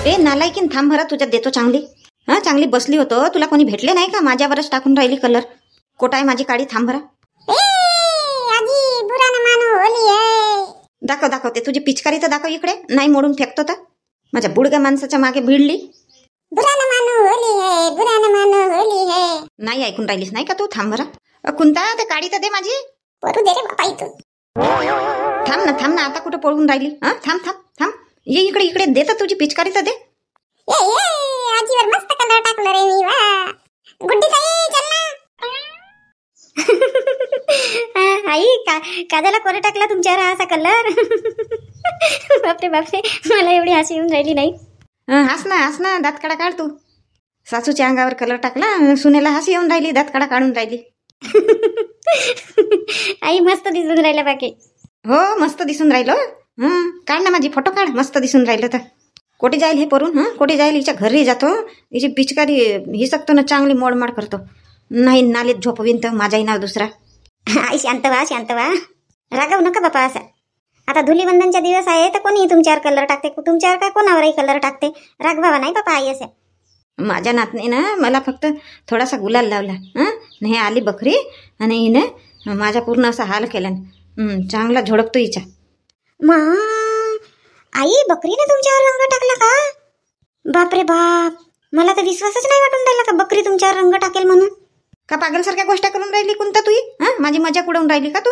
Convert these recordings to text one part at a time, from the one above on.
ए नालायकीन थांब भरा, तुझ्यात देतो चांगली. हा चांगली बसली होतो, तुला कोणी भेटले नाही का? माझ्यावरच टाकून राहिली कलर. कोटाय माझी काळी, थांब भरा. दाखव दाखवते तुझी पिचकारी तर दाखव इकडे. नाही मोडून फेकतो तर. माझ्या बुडग्या माणसाच्या मागे भिडली. नाही ऐकून राहिलीस नाही का तू? थांब भरा. कुंता ते काळी तर दे माझी. थांब ना आता कुठं पळून राहिली? हा थांब थांब थांब, ये इकडे इकडे. दे तर तुझी पिचकारी तर दे. आजीवर मस्त कलर टाकलं रे मी. वा गुड्डी ताई चल ना. आई काजला कोण टाकला तुमच्यावर असा कलर? बापरे बापरे, मला एवढी हसी येऊन राहिली नाही. हस ना दात काढा काढ तू. सासूच्या अंगावर कलर टाकला, सुनेला हसी येऊन राहिली, दात काढा काढून राहिली. आई मस्त दिसून राहिला बाकी. हो मस्त दिसून राहिलो. काढ ना माझी फोटो काढ, मस्त दिसून राहिलं तर. कोटी जाईल हे परून? कोटी जाईल हिच्या घरी जातो, हिची पिचकारी ही सकतो ना चांगली मोडमाड करतो. नाही नालीत झोपवीन तर माझा येणार दुसरा. आई शांत व्हा, रागव नका बापा असा. आता धुलीवंदनचा दिवस आहे तर कोणी तुमच्यावर कलर टाकते, तुमच्यावर काय कोणावरही कलर टाकते. रागवावा नाही बापा आई असे. माझ्या नातनीनं मला फक्त थोडासा गुलाल लावला. हे आली बकरी आणि हिने माझा पूर्ण असा हाल केला. चांगला झोडपतो हिच्या. आई बकरीने तुमच्यावर रंग टाकला का? बापरे बाप, मला तर विश्वासच नाही वाटून राहिला का बकरी तुमच्यावर रंग टाकेल म्हणून. का पागलसारख्या गोष्टी करून राहिली कोणता तू? माझी मजाक उडवून राहिली का तू?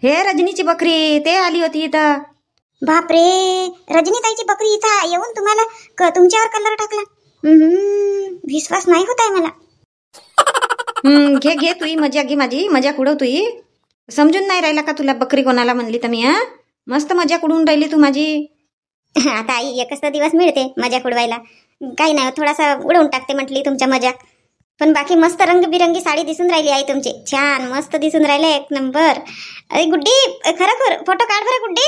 हे रजनीची बकरी ते आली होती इथं. बापरे, रजनीताईची बकरी इथं येऊन तुम्हाला तुमच्यावर कलर टाकला? विश्वास नाही होत आहे मला. घे तू मजा, घे माझी मजाक उडव. तू समजून नाही राहिला का तुला बकरी कोणाला म्हणली तर मी? मस्त मजाक उडवून राहिली तू माझी. आता आई एकच तर दिवस मिळते मजाक उडवायला, काही नाही थोडासा उडवून टाकते म्हटली तुमच्या मजाक. पण बाकी मस्त रंगबिरंगी साडी दिसून राहिली आई तुमची. छान मस्त दिसून राहिले, एक नंबर. अरे गुड्डी खरं फोटो काढ बरं गुड्डी.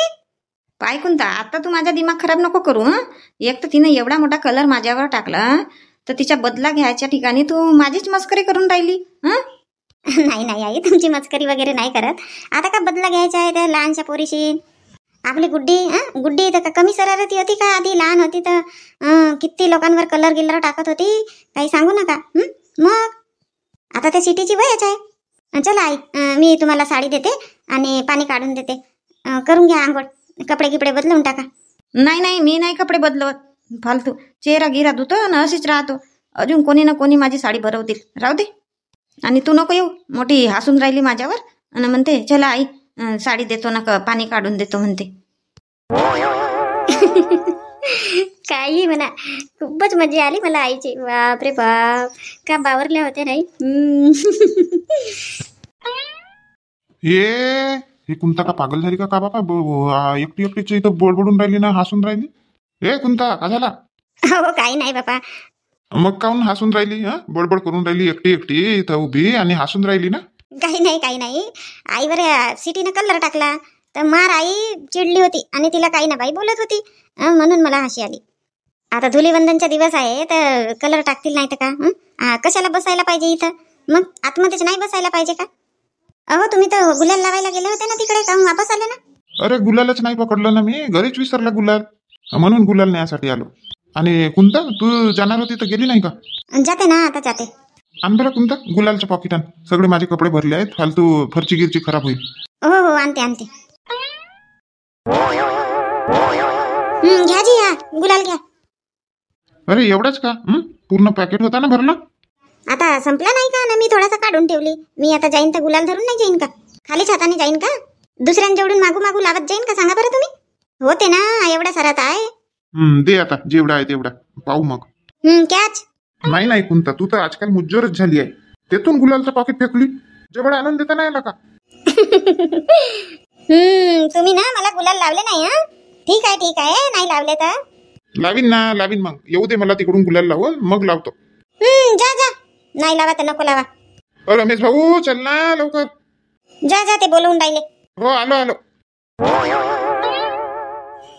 पाय कोणता आता तू माझा दिमाग खराब नको करू. एक तर तिने एवढा मोठा कलर माझ्यावर टाकला, तर तिच्या बदला घ्यायच्या ठिकाणी तू माझीच मस्करी करून राहिली. नाही आई तुमची मस्करी वगैरे नाही करत. आता का बदला घ्यायचा आहे त्या लहानशा पोरीशी? आपली गुड्डी तर कमी शरारती होती का? आधी लहान होती तर किती लोकांवर कलर गिलर टाकत होती, काही सांगू नका. मग आता त्या सिटीची वयच आहे. चला आई, मी तुम्हाला साडी देते आणि पाणी काढून देते. करून घ्या आंघोळ, कपडे गिपडे बदलून टाका. नाही मी नाही कपडे बदलवत. फालतू चेहरा गिरा धुतो ना अशीच राहतो. अजून कोणी ना कोणी माझी साडी भरवतील. राहू दे. आणि तू नको येऊ, मोठी हसून राहिली माझ्यावर आणि म्हणते चला आई साडी देतो ना पाणी काढून देतो म्हणते. काही म्हणा, खूपच मजा आली मला आईची. बापरे बाप, का बावरल्या होत्या नाही. हे कुंता का पागल झाली का बाबा? एकटी इथं बडबडून राहिली ना, हसून राहिली. कुंता का झाला? हो काही नाही बापा. मग काहून हसून राहिली? बडबड करून राहिली एकटी इथं उभी आणि हसून राहिली ना? काही नाही आईवर सिटीनं कलर टाकला तर मार आई चिडली होती आणि तिला काही ना बाई बोलत होती, म्हणून मला हसी आली. आता धुलीवंदनचा दिवस आहे तर कलर टाकतील नाही तर का? कशाला बसायला पाहिजे इथं? मग आतमध्येच नाही बसायला पाहिजे का? अहो तुम्ही तर गुलाल लावायला गेले होते ना तिकडे, काहून वापस आले ना? अरे गुलालच नाही पकडलं ना मी, घरीच विसरला गुलाल, म्हणून गुलाल नेण्यासाठी आलो. आणि कुंता तू जाणार होती तर गेली नाही का? जाते ना, आता जाते. आण बरं कुंता गुलालच्या पॉकेटान, सगळे माझे कपडे भरले आहेत, फालतू फरची गिरची खराब होईल. हो आणते. घ्या जी, या गुलाल घ्या. अरे एवढंच का? पूर्ण पॅकेट होता ना भरला? आता संपला नाही का ना? मी थोडासा काढून ठेवली. मी आता जाईन तर गुलाल धरून नाही जाईन का? खालीच हाताने जाईन का? दुसऱ्यांच्याकडून मागू लावत जाईन का? सांगा बरं तुम्ही. होते ना एवढा सारा आहे. दे आता जेवढा आहे तेवढा, पाहू मग. कॅच. नाही कुंता, तू तर आजकाल मुज्जरच झाली आहे. तेथून गुलालचं पॉकेट फेकली, जेवढा आनंद देता नाही आला का? तुम्ही ना मला गुलाल लावले नाही. ठीक आहे, नाही लावले तर लावीन मग. येऊ दे मला तिकडून गुलाल लावून, मग लावतो. जा. नाही लावा तर नको लावा. रमेश भाऊ चल ना लवकर. जा ते बोलवून राहिले. हो आलो.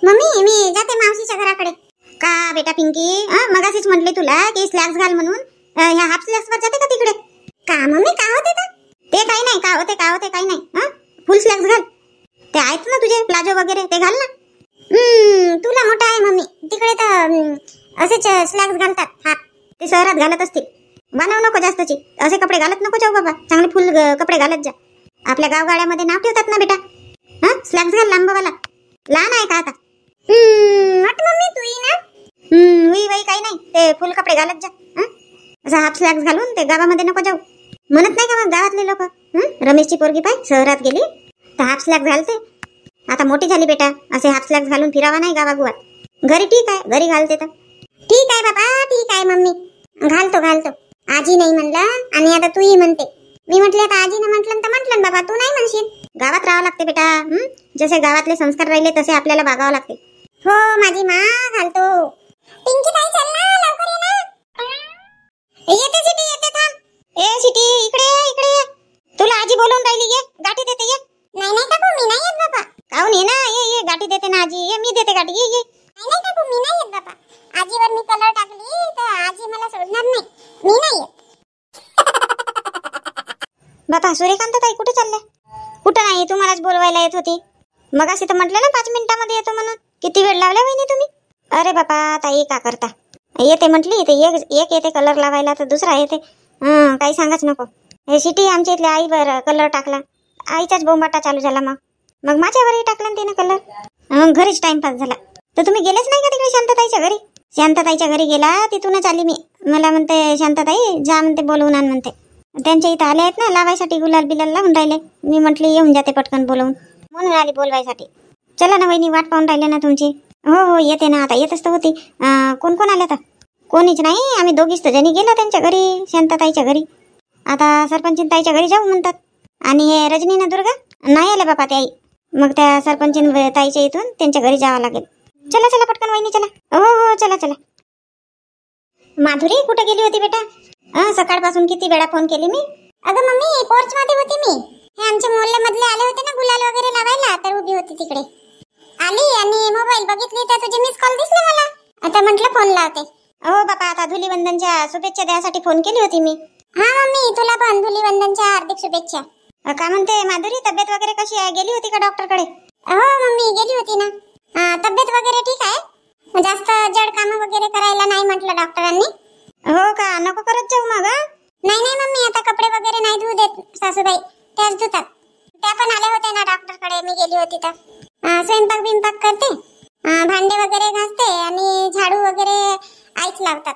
मम्मी मी जाते मावशीच्या घराकडे. का बेटा पिंकी, मगाशीच म्हटले तुला की स्लॅक्स घाल म्हणून. ह्या हाफ स्लॅक्स वर जाते का तिकडे? का मम्मी का होते ते काही नाही, का होते काही नाही. फुल स्लॅक्स घाल. ते आहेत ना तुझे प्लाझो वगैरे, ते घाल ना. तुला मोठा आहे मम्मी, तिकडे तर असेच स्लॅक्स घालतात हात, ते शहरात घालत असतील. बनव नको जास्तची, असे कपडे घालत नको जाऊ बाबा, चांगले फुल कपडे घालत जा. आपल्या गावगाड्यामध्ये नाव ठेवतात ना बेटा. हा स्लॅक्स घाल लांबवाला, लहान आहे का आता? हट मम्मी तू ही ना. वही काही नाही, ते फुल कपडे घालत जा. असं हाफ स्लॅक्स घालून ते गावामध्ये नको जाऊ. म्हणत नाही का मग गावातले लोक, रमेशची पोरगी पाय शहरात गेली तर हाफ स्लॅक्स घालते. आता मोठी झाली बेटा, असे हाफ स्लॅक्स घालून फिरावा नाही गावागुवात. घरी ठीक आहे, घरी घालते तर ठीक आहे बाबा, ठीक आहे मम्मी, घालतो. आजी नाही म्हणलं आणि आता तूही म्हणते. मी म्हटले आता आजीने म्हटलं तर म्हटलं बाबा, तू नाही म्हणशील. गावात राहावं लागते बेटा. जसे गावातले संस्कार राहिले तसे आपल्याला वागावं लागते. हो माझी मा, घालतो. पिंकी ताई चल ना, लवकर ये ना. येते सिटी, येते थांब. ए सिटी इकडे ये. तुला आजी बोलवून राहिली, ये गाठी देते ये. नाही काकू मी नाही येत बाबा. काहून ये ना, ये गाठी देते ना आजी, ये मी देते गाठी, ये. नाही काकू मी नाही येत बाबा. आजीवर मी कलर टाकली तर आजी मला सोडणार नाही, मी नाही येत. बाबा सूर्यकांत ताई कुठे चालले? कुठं नाही, तुम्हालाच बोलवायला येत होती. मगाशी तर म्हटलं ना 5 मिनिटांमध्ये येतो म्हणून. किती वेळ लावला वहिनी तुम्ही? अरे बाबा ताई का करता, येते म्हटली तर एक येते कलर लावायला तर दुसरा येते. काही सांगाच नको. हे सिटी आमच्या इथल्या आईवर कलर टाकला, आईचाच बोंबाटा चालू झाला. मग माझ्यावरही टाकला ना तिनं कलर. घरीच टाइमपास झाला. तर तुम्ही गेलेच नाही का तिकडे शांतताईच्या घरी? शांतताईच्या घरी गेला, तिथूनच आली मी. मला म्हणते शांतताई जा म्हणते, बोलवून आण म्हणते. त्यांच्या इथं आले आहेत ना लावायसाठी, गुलाल बिलाल लावून राहिले. मी म्हटली येऊन जाते पटकन बोलवून, म्हणून आली बोलवायसाठी. चला ना वहिनी, वाट पाहून राहिले ना तुमची. हो येते ना, आता येतच तर होती. कोण कोण आले तर? कोणीच नाही, आम्ही दोघीच तर जणी गेलो त्यांच्या घरी, शांतताईच्या घरी. आता सरपंचीन ताईच्या घरी जाऊ म्हणतात. आणि हे रजनी ना दुर्गा नाही आले बापा ते आई. मग त्या सरपंचीन ताईच्या इथून त्यांच्या घरी जावं लागेल. चला पटकन वहिनी चला. हो चला. माधुरी कुठे गेली होती बेटा? सकाळपासून किती वेळा फोन केली मी. अगं मम्मी पोर्च मध्ये होती मी. हे आमच्या मोहल्ल्यामधले आले होते ना गुलाल वगैरे लावायला, तर उभी होती तिकडे. आली आणि मोबाईल बघितली तर तुझे मिस कॉल दिसले मला. आता म्हटलं फोन लावते. हो बापा, आता धुलीवंदनच्या शुभेच्छा द्यासाठी फोन केली होती मी. हा मम्मी तुला पण धुलीवंदनच्या हार्दिक शुभेच्छा. काय म्हणते माधुरी, तब्येत वगैरे कशी आहे? गेली होती का डॉक्टरकडे? हो मम्मी गेली होती ना. तब्येत वगैरे ठीक आहे, जास्त जड काम वगैरे करायला नाही म्हटलं डॉक्टरांनी. हो का, नको करत जाऊ मग. नाही मम्मी, आता कपडे वगैरे नाही धुऊ देत सासूबाई, त्याच धुतात. त्या पण आल्या होत्या ना डॉक्टरकडे, मी गेली होती तर. स्वयंपाक बिंपाक करते, भांडे वगैरे घासते आणि झाडू वगैरे आईच लावतात.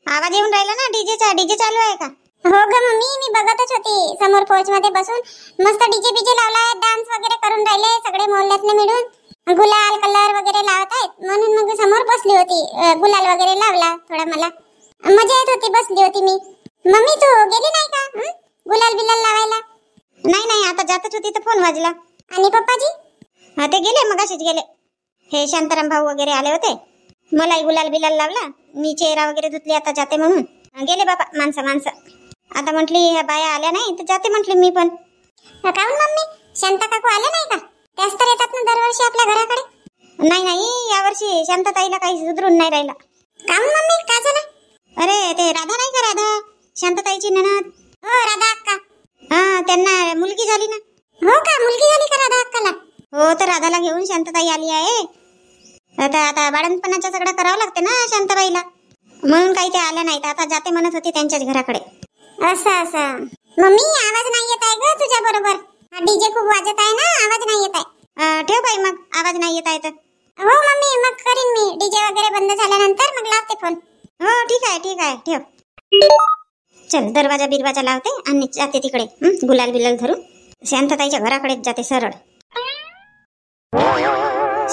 आवाज येऊन राहिला ना डीजेचा, डीजे चालू आहे का? हो ग मम्मी, मी बघतच होती समोर पोर्च मध्ये बसून. मस्त डीजे बीजे लावलाय, डान्स वगैरे करून राहिले सगळे मोहल्ल्यातले मिळून. गुलाल कलर वगैरे लावत आहेत, म्हणून मग समोर बसली होती. गुलाल वगैरे लावला थोडा, मला मजा येत होती, बसली होती मी. मम्मी तू गेली नाही का गुलाल बिलाल लावायला? नाही, आता जातच होती तर फोन वाजला. आणि पप्पाजी? ते गेले, मगाशीच गेले. हे शांताराम भाऊ वगैरे आले होते, मलाही गुलाल बिलाल लावला, मी चेहरा वगैरे धुतली, आता जाते म्हणून गेले बाबा. माणसं आता म्हटली ह्या बाया आल्या नाही तर जाते म्हटली मी पण. काहून मम्मी, शांता काकू आल्या नाही का? त्याच तर येतात ना दरवर्षी आपल्या घराकडे. नाही, यावर्षी शांताताईला काही सुधरून नाही राहिला. काहून मम्मी, का झालं? अरे ते राधा नाही का, राधा शांताताईची ननद. हो राधा अक्का. त्यांना मुलगी झाली ना. हो का, मुलगी झाली का राधा अक्काला? हो, तर राधाला घेऊन शांताताई आली आहे. आता बाळणपणाचा सगळं करावं लागते ना शांताबाईला, म्हणून काही ते आल्या नाहीत. आता जाते म्हणत होती त्यांच्याच घराकडे. असं मम्मी, आवाज नाही येत आहे ग तुझ्या बरोबर. डीजे खूप वाजत आहे ना, आवाज नाही येत आहे. ठेव बाई मग, आवाज नाही येत आहे तर. हो मम्मी, मग करीन मी. डीजे वगैरे बंद झाल्यानंतर मग लावते फोन. हो ठीक आहे, ठेव. चल दरवाजा बिरवाजा लावते आणि जाते तिकडे, गुलाल बिलाल धरून शांतताईच्या घराकडेच जाते सरळ.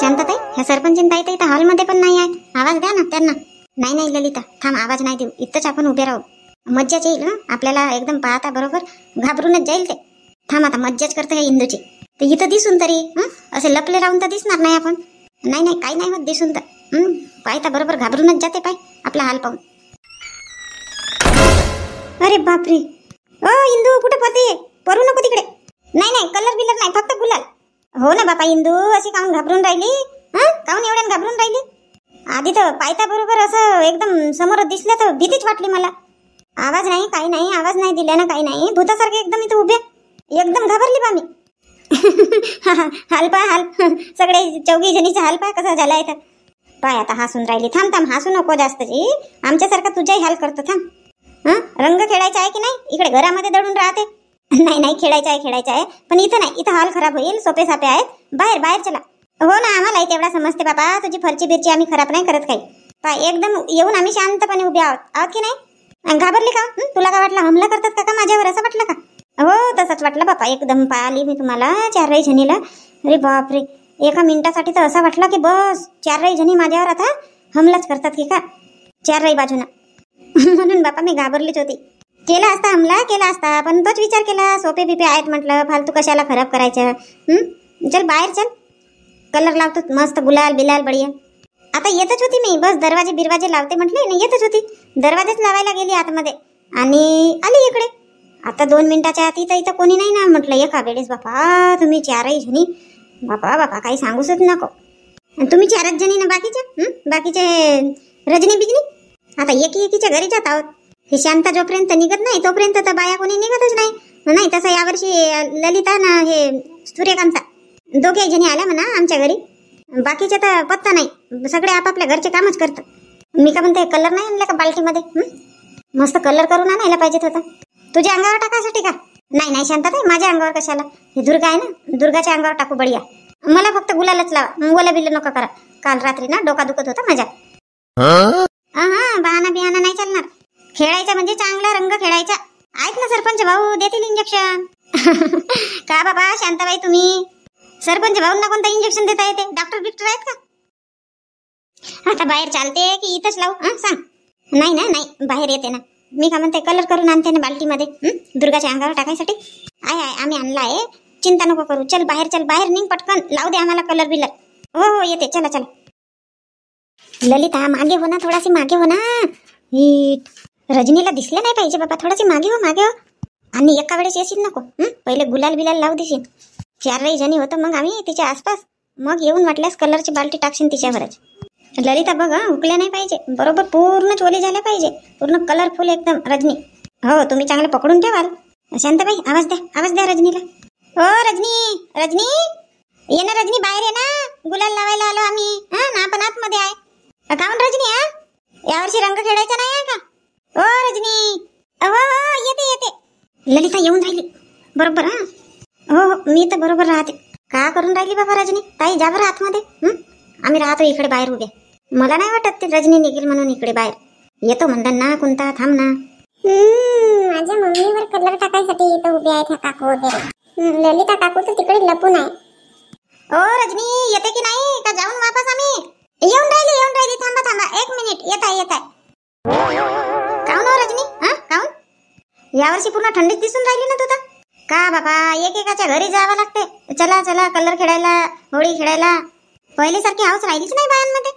शांतताई, ह्या सरपंचीन ताई तर हॉलमध्ये पण नाही आहे, आवाज द्या ना त्यांना. नाही ललिता, थांब, आवाज नाही देऊ, इथंच आपण उभे राहू. मज्जाच येईल ना आपल्याला, एकदम पाहता बरोबर घाबरूनच जाईल ते. थांब, आता मज्जाच करते का इंदूची. तर इथं दिसून तरी असे लपले राहून तर दिसणार नाही आपण. नाही काही नाही होत दिसून तर. पाहता बरोबर घाबरूनच जाते, पाय आपला हाल पाहून. अरे बापरे, इंदू कुठे पळते? परू नको तिकडे. नाही कलर बिलर नाही, फक्त गुलाल. हो ना बापा इंदू, अशी काहून घाबरून राहिली? काहून एवढ्यान घाबरून राहिली? आधी तर पायता बरोबर असं एकदम समोर दिसलं तर भीतीच वाटली मला. आवाज नाही, काही नाही, आवाज नाही दिल्यानं काही नाही, भूतासारखे एकदम इथं उभे, एकदम घाबरली बा मी. हाल पा हाल, सगळे 4 जणीचा हाल पा कसा झाला इथं. पाय आता हसून राहिली. थांब थांब, हसू नको जास्त जी. आमच्यासारखा तुझाही हाल करतो. थांब. रंग खेळायचा आहे की नाही? इकडे घरामध्ये दडून राहते. नाही नाही, खेळायचं आहे, पण इथं नाही. इथं हाल खराब होईल. सोपे सापे आहेत. बाहेर बाहेर चला. हो ना, आम्हालाही तेवढा समजते बाबा. तुझी फरची बिरची आम्ही खराब नाही करत काही. पाय एकदम येऊन आम्ही शांतपणे उभे आहोत की नाही? घाबरली का? तुला काय वाटलं हमला करतात का माझ्यावर, असं वाटलं का? हो तसंच वाटलं बापा. एकदम पाहिली मी तुम्हाला चारही जणीला. अरे बापरे, एका मिनिटासाठी तर असं वाटलं की बस चारही जणी माझ्यावर आता हमलाच करतात की का, चारही बाजूना. म्हणून बापा मी घाबरलीच होती. केला असता हमला, केला असता, पण तोच विचार केला सोपे बिपे आहेत म्हटलं, फालतू कशाला खराब करायचं. चल बाहेर चल, कलर लावतो मस्त, गुलाल बिलाल बढिया. आता येतच होती मी, बस दरवाजे बिरवाजे लावते म्हटले ना, येतच होती. दरवाजेच लावायला गेली आतमध्ये आणि आली इकडे. आता 2 मिनिटाच्या आत इथं कोणी नाही ना म्हटलं. एका वेळेस बापा तुम्ही चारही जणी, बापा बापा काही सांगूच नको. तुम्ही 4च जणी ना, बाकीचे रजनी बिजनी आता एकीच्या घरी जात आहोत. हे शांता जोपर्यंत निघत नाही तोपर्यंत तर बाया कोणी निघतच नाही. तसं यावर्षी ललिता ना हे सूर्यकांता दोघे जणी आल्या म्हणा आमच्या घरी. बाकीचे तर पत्ता नाही, सगळे आपापल्या घरचे कामच करतात. मी का म्हणते, कलर नाही आणला का बाल्टीमध्ये? मस्त कलर करून आणायला पाहिजेत होता. तुझ्या अंगावर टाकायसाठी का? नाही नाही शांताताई, माझ्या अंगावर कशाला? हे दुर्गा आहे ना, दुर्गाच्या अंगावर टाकू बढिया. मला फक्त गुलालच लावा, गोला बिल्ल नका करा. काल रात्री ना डोका दुखत होता माझ्या. बहाना बिहाना नाही चालणार. खेळायचा म्हणजे चांगला रंग खेळायचा. ऐक ना सरपंच भाऊ, देतील इंजेक्शन. का बाबा शांताबाई, तुम्ही सरपंच भाऊंना कोणतं इंजेक्शन देता येते? डॉक्टर बिक्टर आहेत का? आता बाहेर चालते की इथंच लावू? सांग. नाही ना, नाही बाहेर येते ना. मी का म्हणते, कलर करून आणते ना बाल्टीमध्ये, दुर्गाच्या अंगावर टाकायसाठी. आहे आम्ही आणला आहे, चिंता नको करू. चल बाहेर निघ पटकन, लावू दे आम्हाला कलर बिलर. हो येते, चला. ललिता मागे हो ना, थोडाशी मागे हो ना. रजनीला दिसले नाही पाहिजे बाबा, थोडाशी मागे हो. आणि एका वेळेस येशील नको. पहिले गुलाल बिलाल लावू देशील. 4 जणी होतो मग आम्ही तिच्या आसपास. मग येऊन वाटल्यास कलरची बाल्टी टाकशील तिच्यावरच. ललिता बघ, हुकल्या नाही पाहिजे, बरोबर पूर्ण चोली झाल्या पाहिजे, पूर्ण कलरफुल एकदम रजनी. हो तुम्ही चांगलं पकडून ठेवाल. शांताबाई आवाज द्या रजनीला. हो रजनी ये ना, रजनी बाहेर ये ना, गुलाल लावायला आलो आम्ही. ना आपण आतमध्ये आहे. काऊन रजनी, यावर्षी रंग खेळायचा नाही आहे का? हो रजनी. हो येते. ललिता येऊन राहिली बरोबर. हो मी तर बरोबर राहते. का करून राहिली बाबा रजनी? ताई जा बरं आतमध्ये. आम्ही राहतो इकडे बाहेर उभे. मला नाही वाटत ते रजनी निघेल म्हणून इकडे बाहेर. येतो म्हणलं ना, कोणता थांब ना. माझ्या मम्मीवर कलर टाकायसाठी इथं उभे आहेत काकू वगैरे. ललिता काकू तर तिकडे लपून आहे. ओ रजनी येते की नाही का? जाऊन वापस आम्ही येऊन राहिली. थांबा 1 मिनिट. येत आहे. काऊन हो रजनी? काऊन यावर्षी पूर्ण थंडीत दिसून राहिली ना तू तर? का बाबा एकेकाच्या घरी जावं लागते. चला कलर खेळायला, होळी खेळायला. पहिले सारखी हाऊस राहिलीच नाही बायांमध्ये.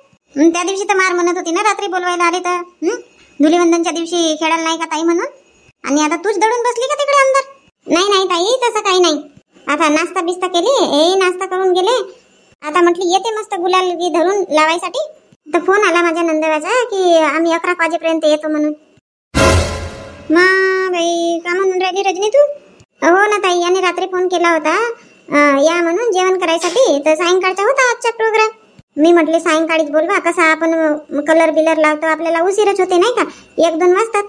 त्या दिवशी तर मार म्हणत होती ना रात्री बोलवायला आले तर. धुलीवंदनच्या दिवशी खेळायला नाही का ताई म्हणून. आणि आता तूच दडून बसली का तिकडे अंदर? नाही ताई, तसं काही नाही. आता नाश्ता बिस्ता केली, हे नाश्ता करून गेले. आता म्हटली येते मस्त गुलाल धरून लावायसाठी. तर फोन आला माझ्या नंदवाचा की आम्ही 11 वाजेपर्यंत येतो म्हणून. बाई का म्हणून राहिली रजनी तू? हो ना ताई, याने रात्री फोन केला होता या म्हणून जेवण करायसाठी. तर सायंकाळचा होता आजचा प्रोग्राम. मी म्हटले सायंकाळीच बोलवा, कसा आपण कलर बिलर लावतो, आपल्याला उशीरच होते नाही का, 1-2 वाजतात.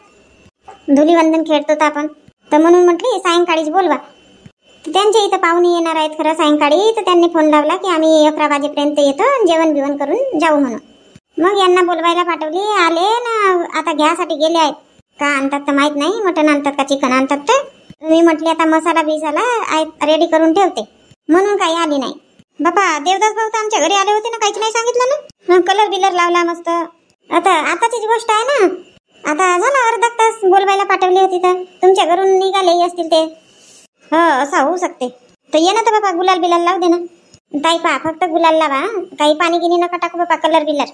धुलीवंदन खेळतो तर आपण, तर म्हणून म्हटले सायंकाळीच बोलवा. त्यांच्या इथं पाहुणे येणार आहेत खरं सायंकाळी. तर त्यांनी फोन लावला की आम्ही 11 वाजेपर्यंत येतो, जेवण बिवण करून जाऊ म्हणून. मग यांना बोलवायला पाठवली. आले ना, आता घ्यासाठी गेले आहेत. का आणतात तर माहित नाही, मटण आणतात का चिकन आणतात. तर मी म्हटले आता मसाला बिसाला रेडी करून ठेवते, म्हणून काही आली नाही. बापा देवदास भाऊ तर आमच्या घरी आले होते ना, काहीच नाही सांगितलं ना. कलर बिलर लावला मस्त. आताचीच गोष्ट आहे ना. आता झाला अर्धा तास बोलवायला पाठवली होती तर तुमच्या घरून निघाले असतील ते. हो असं होऊ शकते. तर ये ना तर बाबा, गुलाल बिलाल लावू दे ना ताई. पा फक्त गुलाल लावा, काही पाणी गिनी नका टाकू बाबा. कलर बिलर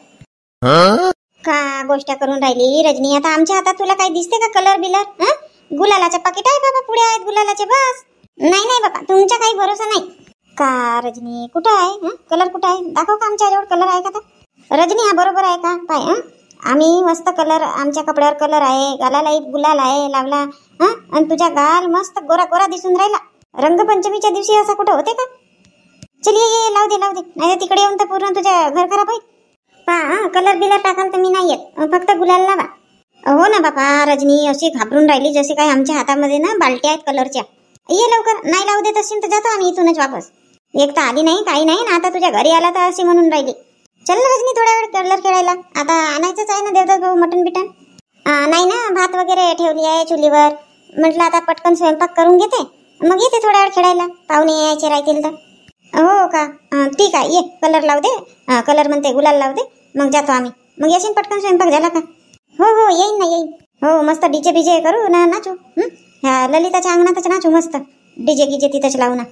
का गोष्ट करून राहिली रजनी? आता आमच्या हातात तुला काही दिसते का कलर बिलर? गुलालाचे पाकिट आहे बाबा, पुढे आहेत गुलालाचे बस. नाही बाबा, तुमचा काही भरोसा नाही का रजनी? कुठं आहे कलर? कुठं आहे? दाखव का आमच्याजवळ कलर आहे का? रजनी हा बरोबर आहे का? पाय आम्ही मस्त कलर, आमच्या कपड्यावर कलर आहे, गालालाही गुलाल आहे लावला. आणि तुझा गाल मस्त गोरा दिसून राहिला. रंगपंचमीच्या दिवशी असं कुठं होते का? चल ये लावू दे. नाही तिकडे येऊन तर पूर्ण तुझ्या घर खराब होईल. पहा कलर बिलर टाकाल तर मी नाही येत, फक्त गुलाल लावा. हो ना बापा, रजनी अशी घाबरून राहिली जसे काय आमच्या हातामध्ये ना बालट्या आहेत कलरच्या. ये लवकर, नाही लावू देत असेल तर जातो आम्ही इथूनच वापस. एक तर आली नाही काही नाही ना, आता तुझ्या घरी आला तर अशी म्हणून राहिली. चल ना रजनी, थोड्या वेळ कलर खेळायला. आता आणायचंच आहे ना देवदास भाऊ मटण बिटन. नाही ना, भात वगैरे ठेवली आहे चुलीवर. म्हटलं आता पटकन स्वयंपाक करून घेते, मग येते थोड्या वेळ खेळायला. पाहुणे यायचे राहतील तर. हो का, ठीक आहे, ये कलर लावू दे. कलर म्हणते गुलाल लावू दे, मग जातो आम्ही. मग येशील पटकन, स्वयंपाक झाला का? हो हो येईन ना, येईन. हो मस्त डीजे बिजे करू ना, नाचू. ह्या ललिताच्या अंगणातच नाचू मस्त, डीजे गिजे तिथंच लावू ना.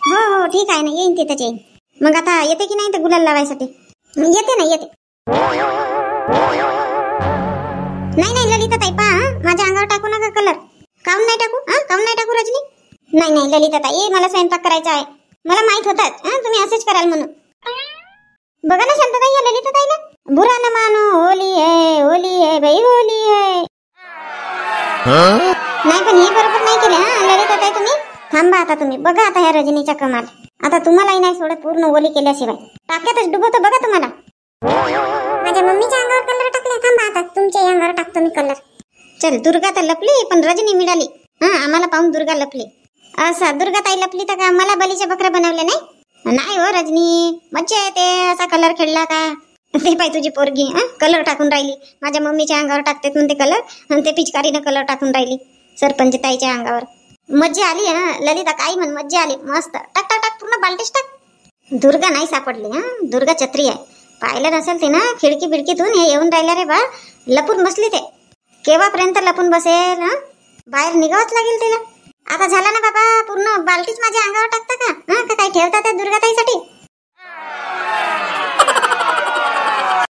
हो हो ठीक आहे ना, येईन तिथंच येईन. मग आता येते की नाही ते गुलाल लावायसाठी? येते ना, येते. नाही नाही ललिता ताई, पहा माझ्या अंगावर टाकू नका कलर. काऊन नाही टाकू? काऊन नाही टाकू रजनी? नाही नाही ललिता ताई, मला स्वयंपाक करायचा आहे. मला माहित होताच तुम्ही असेच कराल म्हणून. बघा ना शांतताई, या ललिता ताईला बुरा न मानो, होली है भाई, होली है. नाही पण हे बरोबर नाही केले ललिता ताई तुम्ही. थांबा आता तुम्ही, बघा आता ह्या रजनीच्या कमाल. आता तुम्हालाही नाही सोडत पूर्ण ओली केल्याशिवाय. टाक्यातच डुबवतो बघा तुम्हाला. माझ्या मम्मीच्या अंगावर कलर टाकले. थांबा आता तुमच्या अंगावर टाकतो मी कलर. चल, दुर्गा तर लपली पण रजनी मिळाली. आम्हाला पाहून दुर्गा लपली. असं दुर्गा ताई लपली तर का मला बलीचे बकरे बनवले नाही? नाही हो रजनी, मज्जा येते असा कलर खेळला का. ते पाय तुझी पोरगी कलर टाकून राहिली. माझ्या मम्मीच्या अंगावर टाकते म्हणते कलर, आणि ते पिचकारीनं कलर टाकून राहिली सरपंच ताईच्या अंगावर. मज्जा आली ललिता, काही म्हण मज्जा आली मस्त. टाक टाक टाक, पूर्ण बाल्टीच टाक. दुर्गा नाही सापडली. दुर्गा छत्री आहे. पाहिलं नसेल ते ना, खिडकी बिडकीतून हे येऊन राहिल्या रे बा, लपून बसली. ते केव्हापर्यंत लपून बसेल? बाहेर निघावंच लागेल तिला. आता झाला ना बाबा, पूर्ण बाल्टीच माझ्या अंगावर टाकता का? का काही ठेवता त्या दुर्गाताईसाठी?